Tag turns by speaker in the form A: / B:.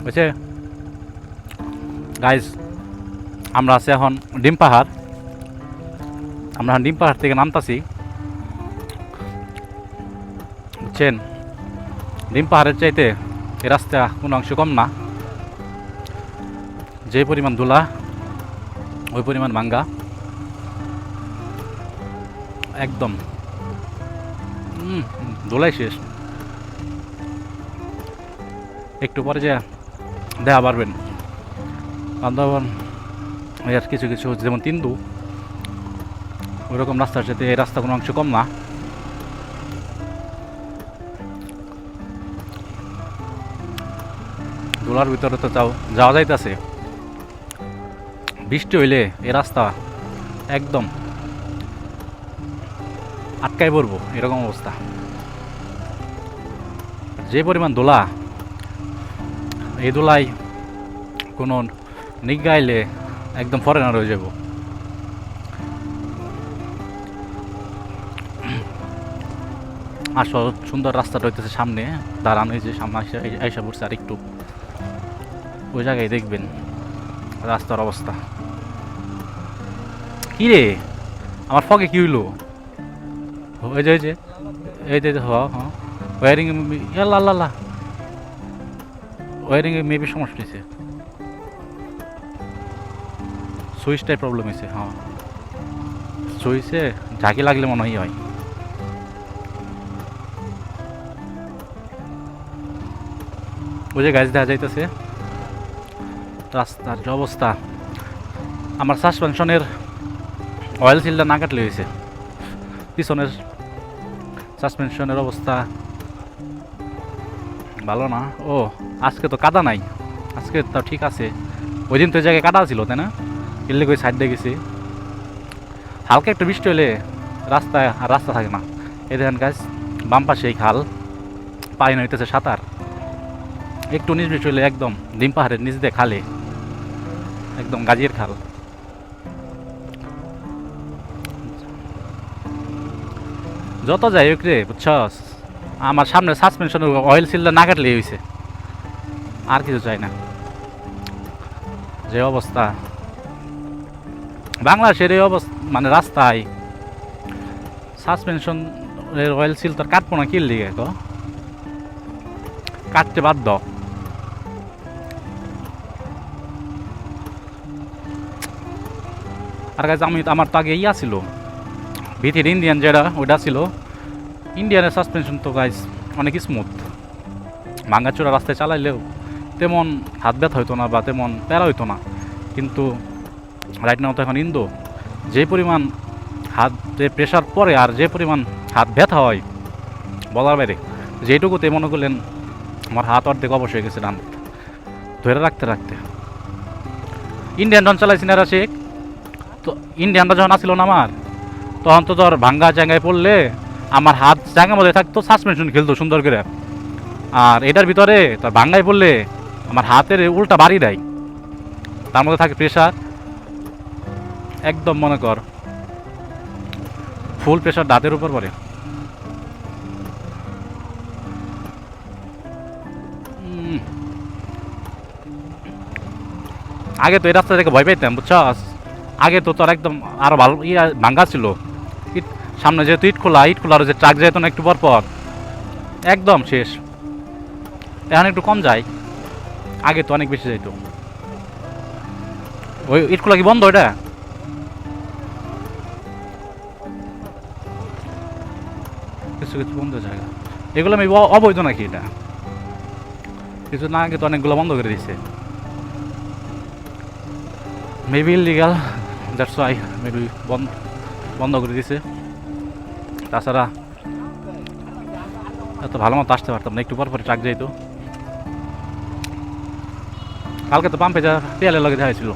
A: বুঝছে গাইজ, আমরা আছি এখন ডিম পাহাড়। আমরা ডিম পাহাড় থেকে নামতাছি, বুঝছেন। ডিম পাহাড়ের চাইতে এই রাস্তা কোনো অংশ কম না। যে পরিমাণ ধুলা ওই পরিমাণ ভাঙ্গা, একদম ধুলাই শেষ। একটু পরে যে দেখা পারবেন বান্ধবন এর কিছু কিছু যেমন তিন্দু, ওইরকম রাস্তার সাথে এই রাস্তা কোনো অংশ কম না। ধুলার ভিতরে তো যাওয়া যাইতেছে। বৃষ্টি হইলে এই রাস্তা একদম আটকায় পড়বো, এরকম অবস্থা। যে পরিমাণ ধুলা, এই ধুলাই কোনো নিগাইলে একদম ফরেনার হয়ে যাব। আসল সুন্দর রাস্তাটা হইতেছে সামনে, দাঁড়ানো হয়েছে সামনে আইসা পড়ছে। আর একটু ওই জায়গায় দেখবেন রাস্তার অবস্থা কি রে। আমার ফগে কি হইলো? ওই যে এই যে wiring Allah, wearing a maybe সমস্যা হয়েছে, সুইচটাই প্রবলেম হয়েছে। হ্যাঁ, সুইচে ঝাঁকি লাগলে মনে হয়। ওই যে গাছ দেখা যাইতেছে রাস্তার যে অবস্থা। আমার সাসপেনশনের অয়েল সিলটা না কাটলে হয়েছে। পিছনের সাসপেনশনের অবস্থা ভালো না। ও আজকে তো কাদা নাই, আজকে তো ঠিক আছে। ওই দিন তো ওই জায়গায় কাদা ছিল, তাই না? এলে ওই সাইড দিয়ে গেছি। হালকা একটু বৃষ্টি হলে রাস্তা থাকে না। এই দেখেন গাছ, বাম পাশে এই খাল, পানি হইতেছে সাঁতার। একটু নিচ বৃষ্টি হলে একদম ডিম পাহাড়ের নিচ দিয়ে খালে, একদম গাজির খাল। যত যাই হোক রে, বুঝছস, আমার সামনে সাসপেনশনের অয়েল সিলটা না কাটলেই হয়েছে, আর কিছু চাই না। যে অবস্থা বাংলাদেশের এই অবস্থা, মানে রাস্তায় সাসপেনশনের অয়েল সিল তো কাটবো না, কিল দিকে তো কাটতে বাধ্য। আর গাছ আমার তো আগে ইয়া ছিল, ভিতির ইন্ডিয়ান যেটা ওইটা ছিল। ইন্ডিয়ানের সাসপেনশন তো গাইজ অনেক স্মুথ, ভাঙ্গাচোরা রাস্তায় চালাইলেও তেমন হাত ব্যথা হইতো না বা তেমন প্যারা হইতো না। কিন্তু রাইট নাও তো এখন ইন্দো, যে পরিমাণ হাতে প্রেশার পড়ে আর যে পরিমাণ হাত ব্যথা হয় বলার বাইরে। যেটুকুতে মনে করলেন আমার হাত অর্ধেক অবশ্য হয়ে গেছে ডান ধরে রাখতে রাখতে। ইন্ডিয়ান যখন চালাইছি না শেখ, তো ইন্ডিয়ানটা যখন আসছিল না আমার, তখন তো তোর ভাঙ্গা জায়গায় পড়লে আমার হাত জায়গার মধ্যে থাকতো, সাসপেনশন খেলতো সুন্দর করে। আর এটার ভিতরে তোর ভাঙ্গায় পড়লে আমার হাতের উল্টা বাড়ি দেয়, তার মধ্যে থাকে প্রেশার। একদম মনে কর ফুল প্রেশার দাঁতের উপর পড়ে। আগে তো এই রাস্তা থেকে ভয় পাইতাম, বুঝছস। আগে তো তোর একদম আরো ভালো ভাঙ্গা ছিল। সামনে যেহেতু ইট খোলার যে ট্রাক যেত না একটু পর পর, একদম শেষ। এখন একটু কম যায়, আগে তো অনেক বেশি যাইত। ওই ইট খোলা কি বন্ধ? এটা কিছু কিছু বন্ধ জায়গা, এগুলো আমি অবৈধ নাকি? এটা কিছু না, আগে তো অনেকগুলো বন্ধ করে দিছে। Maybe illegal, that's why maybe বন্ধ করে দিছে। তাছাড়া এত ভালো মতো আসতে পারতাম না, একটু পর পরে ট্রাক যাইতো। কালকে তো পাম্পে যা তেলের লগে দেখা ছিল।